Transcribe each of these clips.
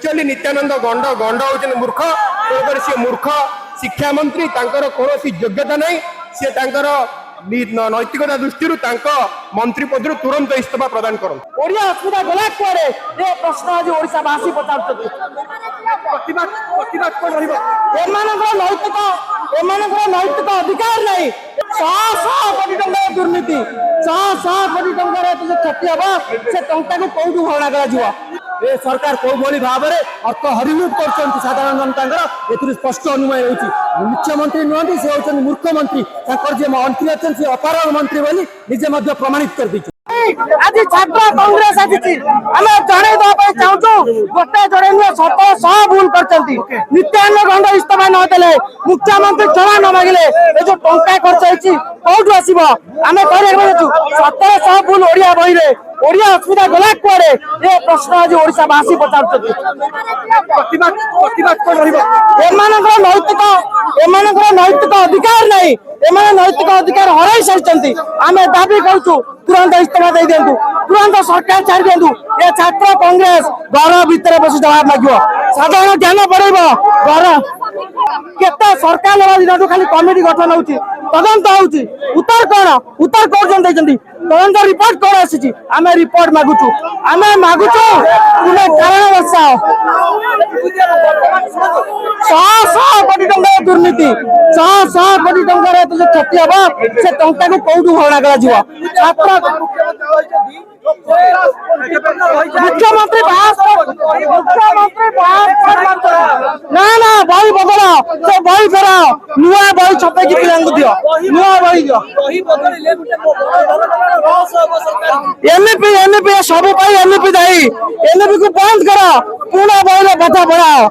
Actually Nityanand गंड गंड होचन मूर्ख तेणुकर सी मूर्ख शिक्षा मंत्री तांकर कौन योग्यता नहीं सी नैतिकता दृष्टि मंत्री पद तुरंत इस्तीफा प्रदान कर असुविधा गला कुआड़े ये प्रश्न आज ओडावासी पचार नैतिक अधिकार नहीं 100 कोटी टंका दुर्नीति 100 कोटी टंका क्षति हम से टंका को कौटू भरणा कर सरकार कौ भाव में अर्थ हरिलुट कर साधारण जनता ए स्पष्ट अनुमान हो मुख्यमंत्री नुहति से होती मूर्ख मंत्री जी मंत्री अच्छे सी अपारग मंत्री बोली निजे प्रमाणित कर दी आज छात्र कांग्रेस आज आम जन चाहूँ गोटे जड़े नुह 100 भूल कर नित्यानंद गंड इस्तीफा नदेले मुख्यमंत्री क्षमा न मागिले ये जो टंका खर्च होट आसब आम कह 100 भूल ओडिया बही ओडिया असुविधा गला कुआड़े ये प्रश्न आज ओडावासी पचार नैतिक अधिकार नहीं नैतिक अधिकार हर सारी आम दाबी करूँ तुरंत इस्तीफा दे दिंतु तुरंत सरकार छाड़ दिंतु ये छात्र कांग्रेस घर भितर बस जवाब मांग साधारण ज्ञान पड़े घर केते सरकार लेवा दिन खाली कमिटी गठन होती तदंत होती उत्तर कौन तदंत रिपोर्ट कौन आसी आम रिपोर्ट मागुचु तुम्हें कारण दर्शाओ 100 कोटी टंका दुर्नीति 100 कोटी टंका क्षति हम से टंका को कौटू भरणा कर मुख्यमंत्री ना ना बही बदल से बही फेराओ नुआ बही छपेकी पिला दियो नुआ बही दियो एमपी सब एमपी दायी एमपी को बंद करो पुणे बही बधा बढ़ाओ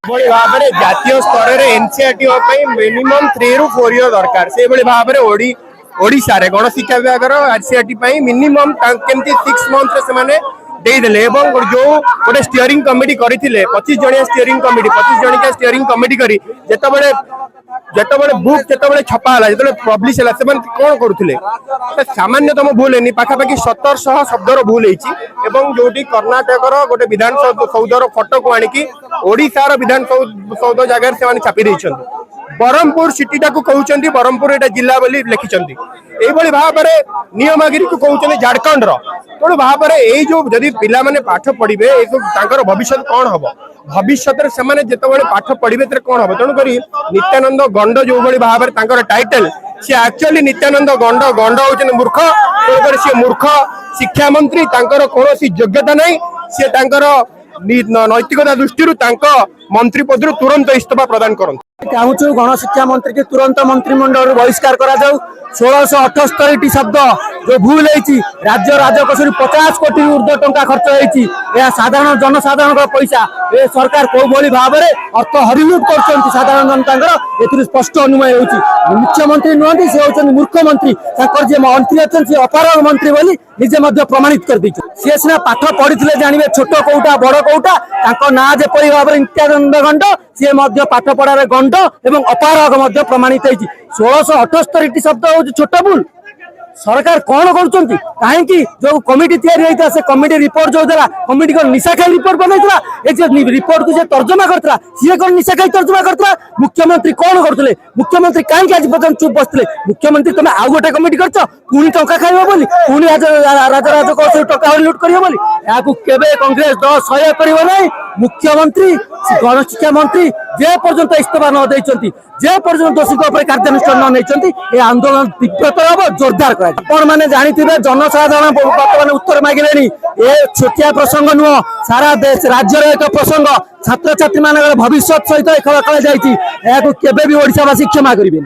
भाव में जातीय स्तर में एनसीईआरटी मिनिमम 3 ରୁ 4 इयर दरकार से भाव में ओडिशा रे गणशिक्षा विभाग एनसीईआरटी मिनिमम केमती 6 मंथ से देदेले जो गोटे स्टीयरिंग कमिटी करथिले 25 जणिया स्टीयरिंग कमिटी 25 जणिया स्टीयरिंग कमिटी करी जेतबेले बुक जेतबेले छपा हला जेतबेले पब्लिश हला सेमन कोन करूथिले सामान्यतम भूल हेनी पाखापाखि 1700 शब्दर भूल हेची एवं जोटी कर्णाटकर गोटे विधान सौधर फोटो को आनिकी ओडिशार विधान सौध जगह से छापी देइछन्ती बरहमपुर सिटी टाकू कहउछन्ती बरहमपुर एटा जिला बोली लिखिछन्ती एइबोली भाव में नियमगिरी को कहउछन्ती झारखंड रो तेणु भाव में यही जो जदि पिला माने पाठ पढ़िबे भविष्य कौन हम भविष्य से जिते पाठ पढ़िबे कौन हम तेणुक नित्यानंद गंड जो भाव में टाइटल सी एक्चुअली नित्यानंद गंड गंड होचन मूर्ख तेणुक सी मूर्ख शिक्षा मंत्री कौन योग्यता नहीं सी नैतिकता दृष्टि मंत्री पद तुरंत इस्तीफा प्रदान करते चाहूँ गणशिक्षा मंत्री के तुरंत मंत्रिमंडल बहिष्कार करा 1678 शब्द जो भूल राज्य राजकोष 50 कोटी ऊर्ध्व टंका खर्च होती साधारण जनसाधारण पैसा ए सरकार कौ भाव में अर्थ हरिलुट कर साधारण जनता ए स्पष्ट अनुमान हो मुख्यमंत्री नुहति से होती मूर्ख मंत्री जी मंत्री अच्छे सी अपारग मंत्री बोली निजे प्रमाणित कर दी सी सीना पाठ पढ़ी जानवे छोट कौटा बड़ कौटा ना जेपरी भाव में नित्यानंद गंड सी पाठ पढ़ार गंड एवं अपारग प्रमाणित होती 1678 शब्द हूँ छोट भूल सरकार कौन कर कहीं जो कमिटी तैयारी से कमिटी रिपोर्ट जो देला कमिटी को निशाखाई रिपोर्ट बनाई रिपोर्ट को तर्जमा करता सी कौन निशाखाई तर्जमा करता मुख्यमंत्री कौन करते मुख्यमंत्री कहीं आज पर्यटन चुप बसते मुख्यमंत्री तुम आउ गोटे कमिटी कर पुणी टंका खाइब बोली पुणी राजराज कोष टंका लुट कर कांग्रेस दल सहयोग कर मुख्यमंत्री गणशिक्षा मंत्री जे पर्यंत इस्तीफा न देती जे पर्यंत दोषी कार्यानुष्ठान न नहीं आंदोलन तीव्रतर हम जोरदार कर मैंने जानते जनसाधारण बर्तमान उत्तर मागिले ये छोटिया प्रसंग नुह सारा देश राज्य एक प्रसंग छात्र छात्री मान भविष्य सहित खेल खेल जाती ओडावासी क्षमा करेंगे।